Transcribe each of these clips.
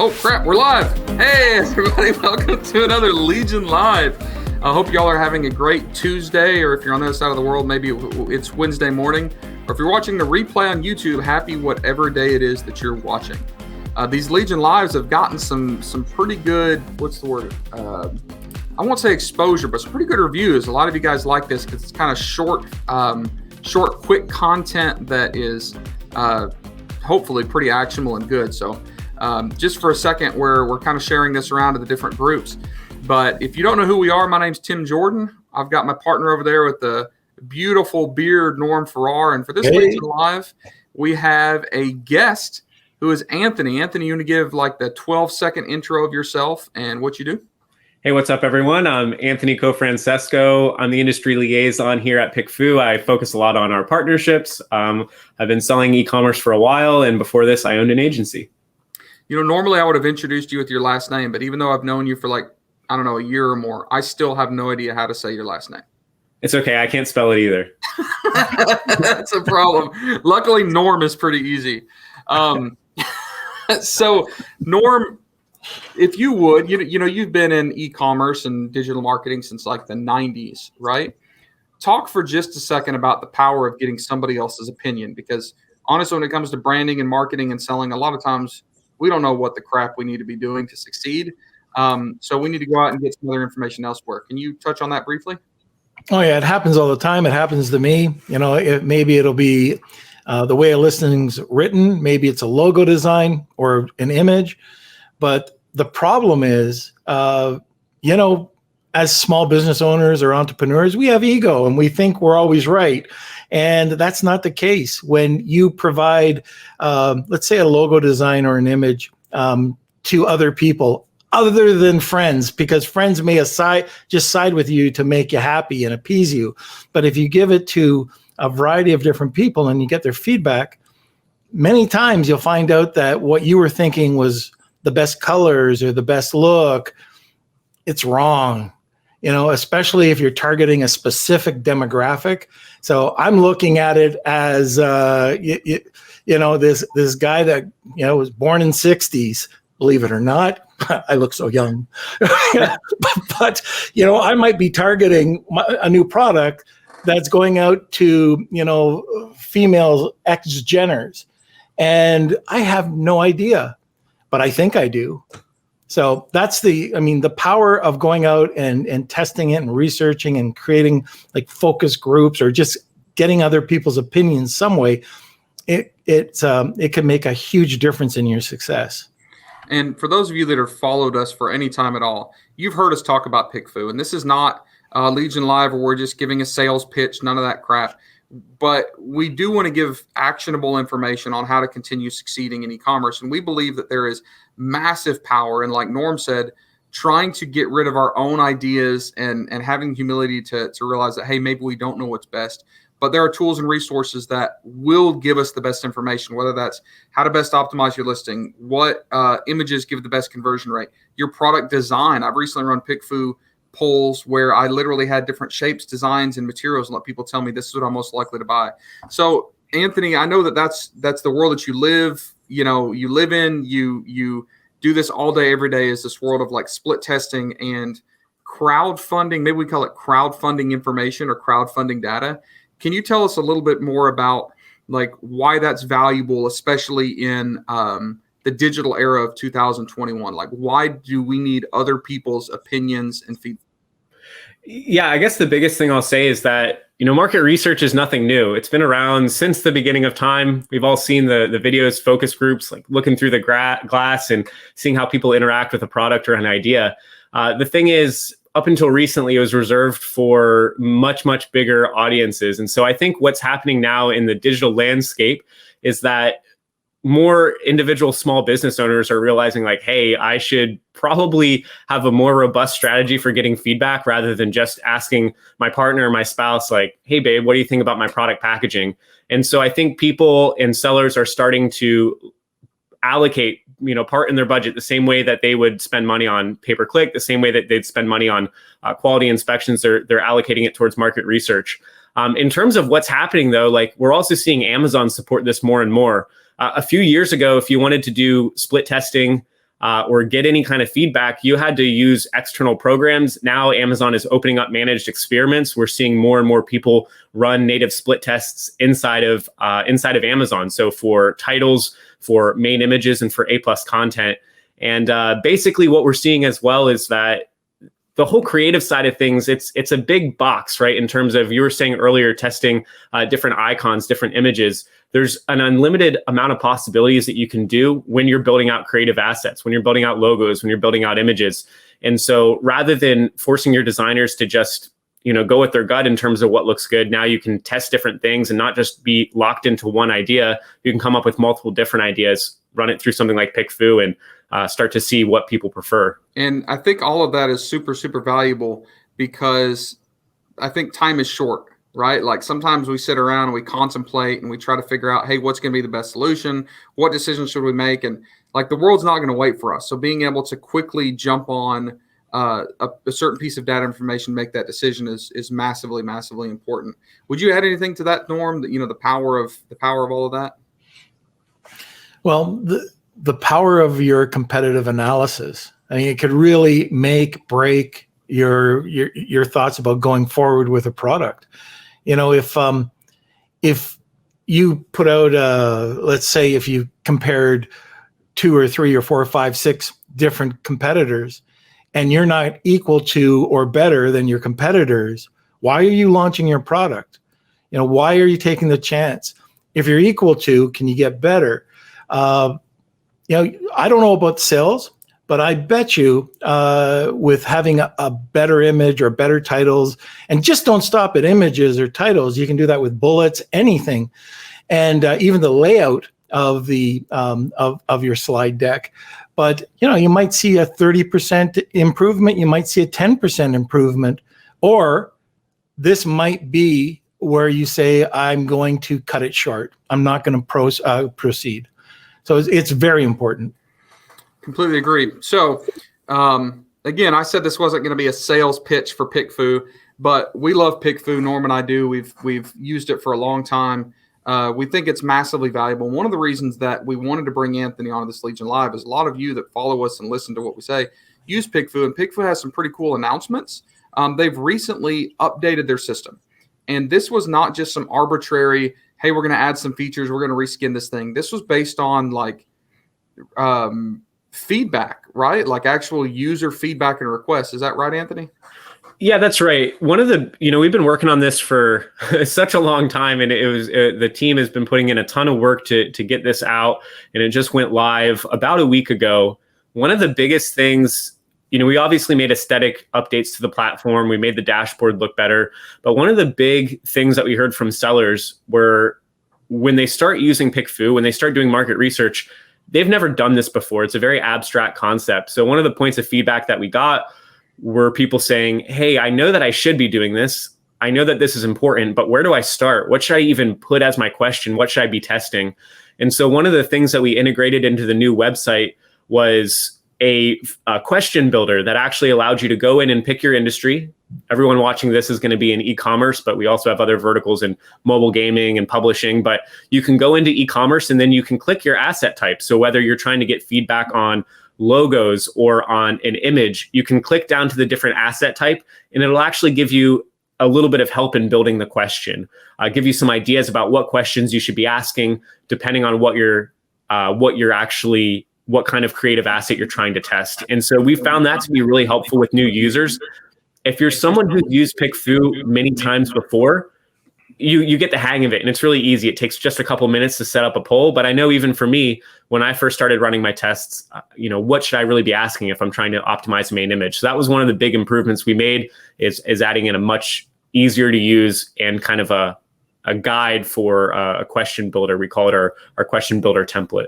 Oh crap, we're live. Hey everybody, welcome to another Legion Live. I hope y'all are having a great Tuesday, or if you're on the other side of the world, maybe it's Wednesday morning. Or if you're watching the replay on YouTube, happy whatever day it is that you're watching. These Legion Lives have gotten some pretty good, what's the word? I won't say exposure, but some pretty good reviews. A lot of you guys like this because it's kind of short, quick content that is hopefully pretty actionable and good. So just for a second, we're kind of sharing this around to the different groups. But if you don't know who we are, my name's Tim Jordan. I've got my partner over there with the beautiful beard, Norm Farrar. And for this Legion Live, we have a guest who is Anthony. Anthony, you want to give like the 12-second intro of yourself and what you do? Hey, what's up, everyone? I'm Anthony Cofrancesco. I'm the industry liaison here at PickFu. I focus a lot on our partnerships. I've been selling e-commerce for a while, and before this, I owned an agency. You know, normally I would have introduced you with your last name, but even though I've known you for like, I don't know, a year or more, I still have no idea how to say your last name. It's okay. I can't spell it either. That's a problem. Luckily, Norm is pretty easy. So, Norm, if you would, you know, you've been in e-commerce and digital marketing since like the 90s, right? Talk for just a second about the power of getting somebody else's opinion, because honestly, when it comes to branding and marketing and selling, a lot of times we don't know what the crap we need to be doing to succeed. So we need to go out and get some other information elsewhere. Can you touch on that briefly? Oh yeah, it happens all the time. It happens to me. You know, maybe it'll be the way a listing's written. Maybe it's a logo design or an image. But the problem is, you know, as small business owners or entrepreneurs, we have ego and we think we're always right. And that's not the case. When you provide, let's say, a logo design or an image to other people, other than friends, because friends may just side with you to make you happy and appease you. But if you give it to a variety of different people and you get their feedback, many times you'll find out that what you were thinking was the best colors or the best look, it's wrong. You know, especially if you're targeting a specific demographic. So I'm looking at it as, you know, this guy that, you know, was born in '60s, believe it or not. I look so young. but, you know, I might be targeting a new product that's going out to, you know, female ex-Jenners. And I have no idea, but I think I do. So that's the power of going out and testing it and researching and creating like focus groups or just getting other people's opinions some way. It can make a huge difference in your success. And for those of you that have followed us for any time at all, you've heard us talk about PickFu. And this is not Legion Live where we're just giving a sales pitch, none of that crap. But we do want to give actionable information on how to continue succeeding in e-commerce. And we believe that there is massive power. And like Norm said, trying to get rid of our own ideas and having humility to realize that, hey, maybe we don't know what's best. But there are tools and resources that will give us the best information, whether that's how to best optimize your listing, what images give the best conversion rate, your product design. I've recently run PickFu polls where I literally had different shapes, designs, and materials and let people tell me this is what I'm most likely to buy. So, Anthony, I know that's the world that you live in. You do this all day, every day, is this world of like split testing and crowdfunding. Maybe we call it crowdfunding information or crowdfunding data. Can you tell us a little bit more about like why that's valuable, especially in the digital era of 2021? Like, why do we need other people's opinions and feedback? Yeah, I guess the biggest thing I'll say is that, you know, market research is nothing new. It's been around since the beginning of time. We've all seen the videos, focus groups, like looking through the glass and seeing how people interact with a product or an idea. The thing is, up until recently, it was reserved for much, much bigger audiences. And so I think what's happening now in the digital landscape is that more individual small business owners are realizing like, hey, I should probably have a more robust strategy for getting feedback rather than just asking my partner or my spouse, like, hey, babe, what do you think about my product packaging? And so I think people and sellers are starting to allocate, you know, part in their budget the same way that they would spend money on pay-per-click, the same way that they'd spend money on quality inspections. They're allocating it towards market research. In terms of what's happening, though, like we're also seeing Amazon support this more and more. A few years ago, if you wanted to do split testing or get any kind of feedback, you had to use external programs. Now Amazon is opening up managed experiments. We're seeing more and more people run native split tests inside of Amazon. So for titles, for main images, and for A+ content. And basically what we're seeing as well is that the whole creative side of things, it's a big box, right? In terms of, you were saying earlier, testing different icons, different images. There's an unlimited amount of possibilities that you can do when you're building out creative assets, when you're building out logos, when you're building out images. And so rather than forcing your designers to just, go with their gut in terms of what looks good, now you can test different things and not just be locked into one idea. You can come up with multiple different ideas, run it through something like PickFu, and start to see what people prefer. And I think all of that is super, super valuable, because I think time is short, right? Like sometimes we sit around and we contemplate and we try to figure out, hey, what's going to be the best solution? What decisions should we make? And like the world's not going to wait for us. So being able to quickly jump on a certain piece of data information, make that decision is massively, massively important. Would you add anything to that, Norm? That, the power of all of that? Well, the power of your competitive analysis. I mean, it could really break your thoughts about going forward with a product. If you put out let's say if you compared 2 or 3 or 4 or 5, 6 different competitors, and you're not equal to or better than your competitors, why are you launching your product? Why are you taking the chance? If you're equal to, can you get better? I don't know about sales, but I bet you with having a better image or better titles, and just don't stop at images or titles. You can do that with bullets, anything, and even the layout of the of your slide deck. But you might see a 30% improvement. You might see a 10% improvement, or this might be where you say, I'm going to cut it short. I'm not going to proceed. So it's very important. Completely agree. So again, I said this wasn't going to be a sales pitch for PickFu, but we love PickFu. Norm and I do. We've used it for a long time. We think it's massively valuable. One of the reasons that we wanted to bring Anthony onto this Legion Live is a lot of you that follow us and listen to what we say use PickFu, and PickFu has some pretty cool announcements. They've recently updated their system, and this was not just some arbitrary, hey, we're going to add some features, we're going to reskin this thing. This was based on like feedback, right? Like actual user feedback and requests. Is that right, Anthony? Yeah, that's right. One of the, we've been working on this for such a long time, and the team has been putting in a ton of work to get this out, and it just went live about a week ago. One of the biggest things, we obviously made aesthetic updates to the platform. We made the dashboard look better, but one of the big things that we heard from sellers were when they start using PickFu, when they start doing market research, they've never done this before. It's a very abstract concept. So one of the points of feedback that we got were people saying, hey, I know that I should be doing this. I know that this is important, but where do I start? What should I even put as my question? What should I be testing? And so one of the things that we integrated into the new website was a question builder that actually allowed you to go in and pick your industry. Everyone watching this is going to be in e-commerce, but we also have other verticals in mobile gaming and publishing. But you can go into e-commerce and then you can click your asset type. So whether you're trying to get feedback on logos or on an image, you can click down to the different asset type, and it'll actually give you a little bit of help in building the question, give you some ideas about what questions you should be asking, depending on what kind of creative asset you're trying to test. And so we found that to be really helpful with new users. If you're someone who's used PickFu many times before, you get the hang of it, and it's really easy. It takes just a couple minutes to set up a poll. But I know even for me, when I first started running my tests, what should I really be asking if I'm trying to optimize a main image? So that was one of the big improvements we made, is adding in a much easier to use and kind of a guide for a question builder. We call it our question builder template.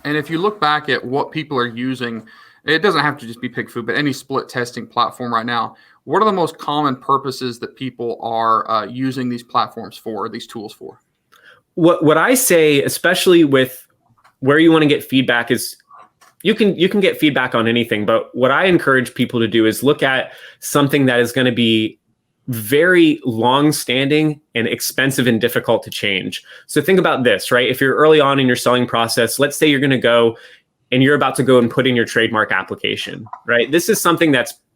And if you look back at what people are using, it doesn't have to just be PickFu, but any split testing platform right now, what are the most common purposes that people are using these platforms for, or these tools for? What I say, especially with where you want to get feedback, is you can get feedback on anything. But what I encourage people to do is look at something that is going to be very long-standing and expensive and difficult to change. So think about this, right? If you're early on in your selling process, let's say you're going to go and you're about to go and put in your trademark application, right? This is something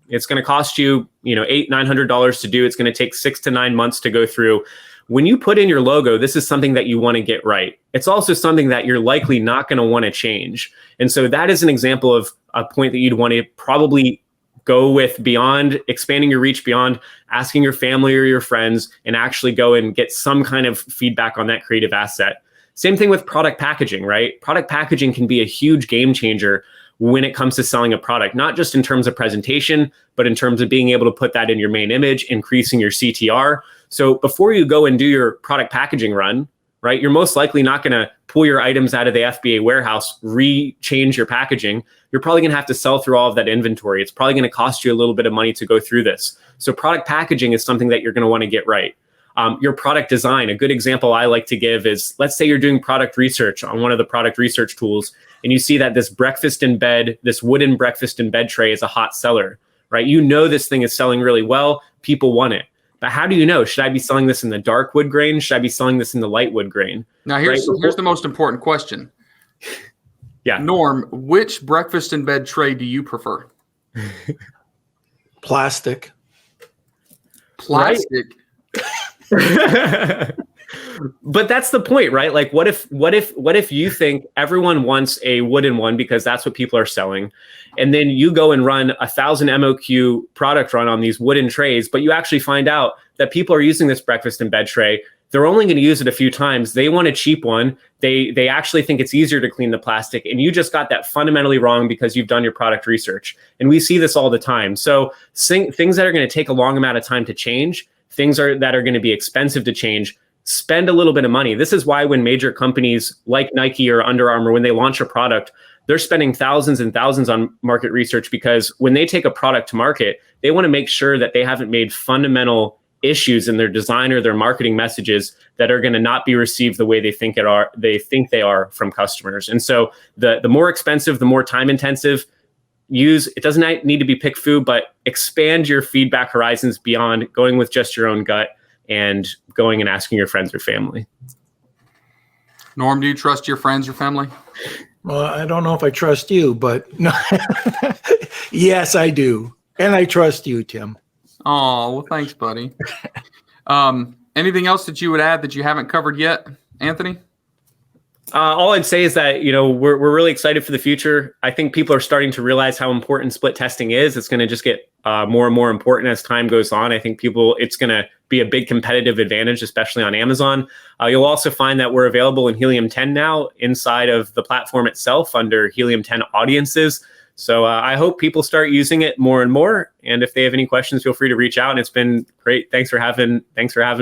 it's going to cost you, $800-900 to do. It's going to take 6 to 9 months to go through. When you put in your logo, this is something that you want to get right. It's also something that you're likely not going to want to change. And so that is an example of a point that you'd want to probably go with beyond expanding your reach, beyond asking your family or your friends, and actually go and get some kind of feedback on that creative asset. Same thing with product packaging, right? Product packaging can be a huge game changer when it comes to selling a product, not just in terms of presentation, but in terms of being able to put that in your main image, increasing your CTR. So before you go and do your product packaging run, right, you're most likely not going to pull your items out of the FBA warehouse, change your packaging. You're probably going to have to sell through all of that inventory. It's probably going to cost you a little bit of money to go through this. So product packaging is something that you're going to want to get right. Your product design, a good example I like to give is, let's say you're doing product research on one of the product research tools, and you see that this wooden breakfast in bed tray is a hot seller, right? This thing is selling really well. People want it. But how do you know? Should I be selling this in the dark wood grain? Should I be selling this in the light wood grain? Now, here's the most important question. Yeah. Norm, which breakfast in bed tray do you prefer? Plastic. Plastic? But that's the point, right? Like, what if you think everyone wants a wooden one because that's what people are selling, and then you go and run 1,000 MOQ product run on these wooden trays, but you actually find out that people are using this breakfast in bed tray. They're only going to use it a few times. They want a cheap one. They actually think it's easier to clean the plastic, and you just got that fundamentally wrong because you've done your product research. And we see this all the time. So things that are going to take a long amount of time to change, things that are going to be expensive to change, spend a little bit of money. This is why when major companies like Nike or Under Armour, when they launch a product, they're spending thousands and thousands on market research, because when they take a product to market, they want to make sure that they haven't made fundamental issues in their design or their marketing messages that are going to not be received the way they think they are from customers. And so the more expensive, the more time intensive, it doesn't need to be PickFu, but expand your feedback horizons beyond going with just your own gut and going and asking your friends or family. Norm, do you trust your friends or family? Well, I don't know if I trust you, but no. Yes, I do. And I trust you, Tim. Oh, well, thanks, buddy. Anything else that you would add that you haven't covered yet, Anthony? All I'd say is that, we're really excited for the future. I think people are starting to realize how important split testing is. It's going to just get more and more important as time goes on. I think it's going to be a big competitive advantage, especially on Amazon. You'll also find that we're available in Helium 10 now inside of the platform itself under Helium 10 audiences. So I hope people start using it more and more. And if they have any questions, feel free to reach out. And it's been great. Thanks for having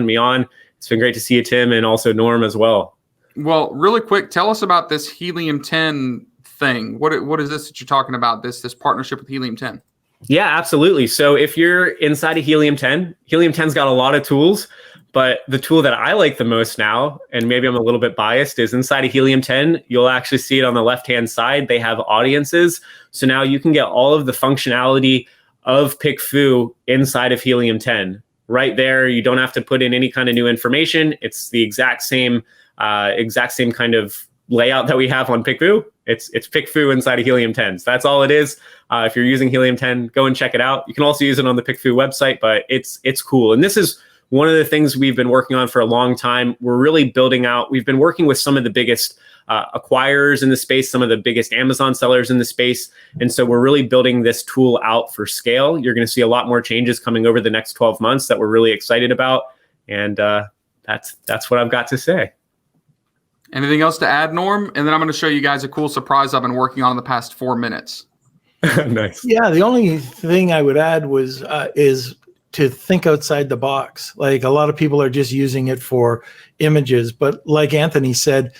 me on. It's been great to see you, Tim, and also Norm as well. Well, really quick, tell us about this Helium 10 thing. What is this that you're talking about, this partnership with Helium 10? Yeah, absolutely. So if you're inside of Helium 10, Helium 10's got a lot of tools, but the tool that I like the most now, and maybe I'm a little bit biased, is inside of Helium 10. You'll actually see it on the left-hand side. They have audiences. So now you can get all of the functionality of PickFu inside of Helium 10. Right there, you don't have to put in any kind of new information. It's the exact same kind of layout that we have on PickFu. It's PickFu inside of Helium 10. So that's all it is. If you're using Helium 10, go and check it out. You can also use it on the PickFu website, but it's cool. And this is one of the things we've been working on for a long time. We're really building out. We've been working with some of the biggest acquirers in the space, some of the biggest Amazon sellers in the space. And so we're really building this tool out for scale. You're going to see a lot more changes coming over the next 12 months that we're really excited about. And that's what I've got to say. Anything else to add, Norm? And then I'm going to show you guys a cool surprise I've been working on in the past 4 minutes. Nice. Yeah, the only thing I would add is to think outside the box. Like, a lot of people are just using it for images, but like Anthony said,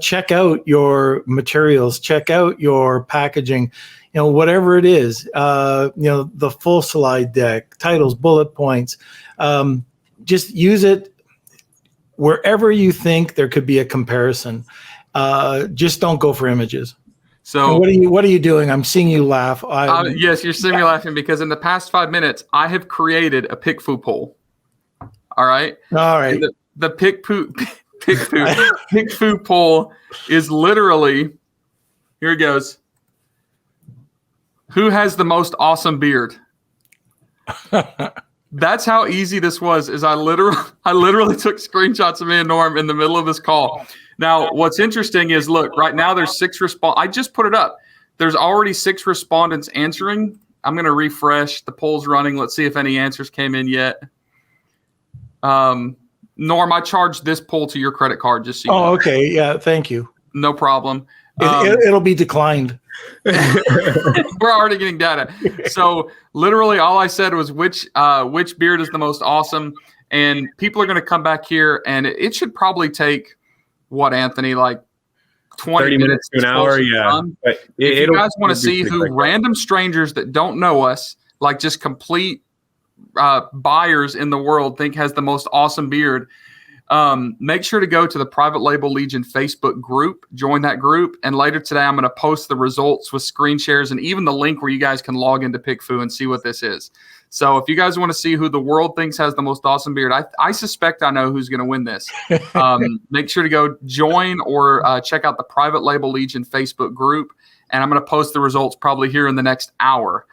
check out your materials, check out your packaging, whatever it is, the full slide deck, titles, bullet points, just use it wherever you think there could be a comparison. Just don't go for images. So what are you doing? I'm seeing you laugh. Yes, you're seeing me laughing because in the past 5 minutes, I have created a PickFu poll. All right. The PickFu poll is literally, here it goes. Who has the most awesome beard? That's how easy this was. Is I literally took screenshots of me and Norm in the middle of this call. Now, what's interesting is, look, right now there's 6 I just put it up. There's already 6 respondents answering. I'm going to refresh. The poll's running. Let's see if any answers came in yet. Norm, I charged this poll to your credit card. Just so you know. Okay. Yeah. Thank you. No problem. It'll be declined. We're already getting data. So literally all I said was which beard is the most awesome. And people are going to come back here, and it should probably take what, Anthony, like 20 minutes to an hour. Yeah. But if you guys want to see who random strangers that don't know us, like just complete buyers in the world, think has the most awesome beard, make sure to go to the Private Label Legion Facebook group, join that group. And later today, I'm going to post the results with screen shares and even the link where you guys can log into PickFu and see what this is. So if you guys want to see who the world thinks has the most awesome beard, I suspect I know who's going to win this. Make sure to go join or check out the Private Label Legion Facebook group. And I'm going to post the results probably here in the next hour.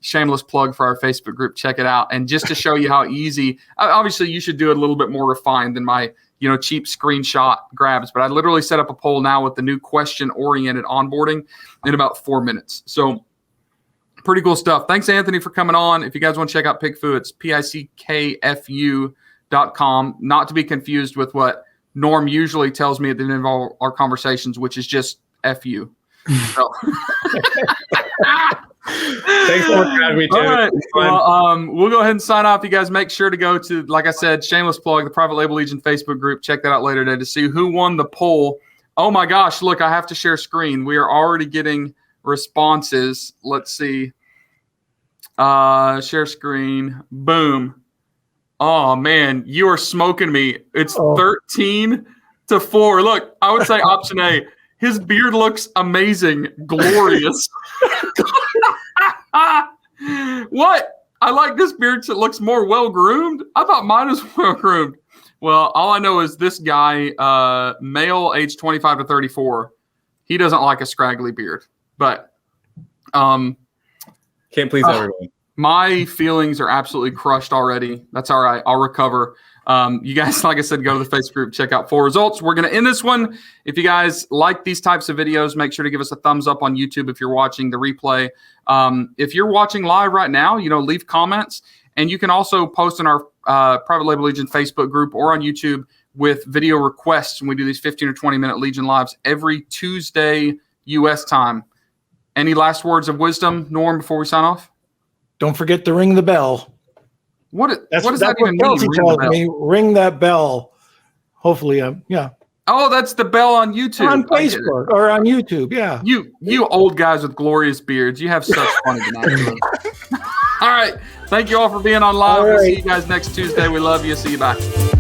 Shameless plug for our Facebook group. Check it out. And just to show you how easy, obviously you should do it a little bit more refined than my, cheap screenshot grabs, but I literally set up a poll now with the new question oriented onboarding in about 4 minutes. So pretty cool stuff. Thanks, Anthony, for coming on. If you guys want to check out PickFu, it's PickFu.com, not to be confused with what Norm usually tells me at the end of all our conversations, which is just FU. So. Thanks for having me, too. All right. Well, we'll go ahead and sign off. You guys make sure to go to, like I said, shameless plug, the Private Label Legion Facebook group. Check that out later today to see who won the poll. Oh, my gosh. Look, I have to share screen. We are already getting responses. Let's see. Share screen. Boom. Oh, man. You are smoking me. It's 13-4. Look, I would say option A. His beard looks amazing, glorious. What? I like this beard. So it looks more well-groomed. I thought mine was well-groomed. Well, all I know is this guy, male, age 25 to 34, he doesn't like a scraggly beard. But can't please everyone. My feelings are absolutely crushed already. That's all right. I'll recover. You guys, like I said, go to the Facebook group, check out full results. We're going to end this one. If you guys like these types of videos, make sure to give us a thumbs up on YouTube if you're watching the replay. If you're watching live right now, leave comments. And you can also post in our Private Label Legion Facebook group or on YouTube with video requests. And we do these 15 or 20-minute Legion Lives every Tuesday U.S. time. Any last words of wisdom, Norm, before we sign off? Don't forget to ring the bell. What does that even mean? Ring that bell. Hopefully, yeah. Oh, that's the bell on YouTube. On Facebook or on YouTube, yeah. You old guys with glorious beards, you have such fun tonight. All right. Thank you all for being on live. We'll see you guys next Tuesday. We love you. See you. Bye.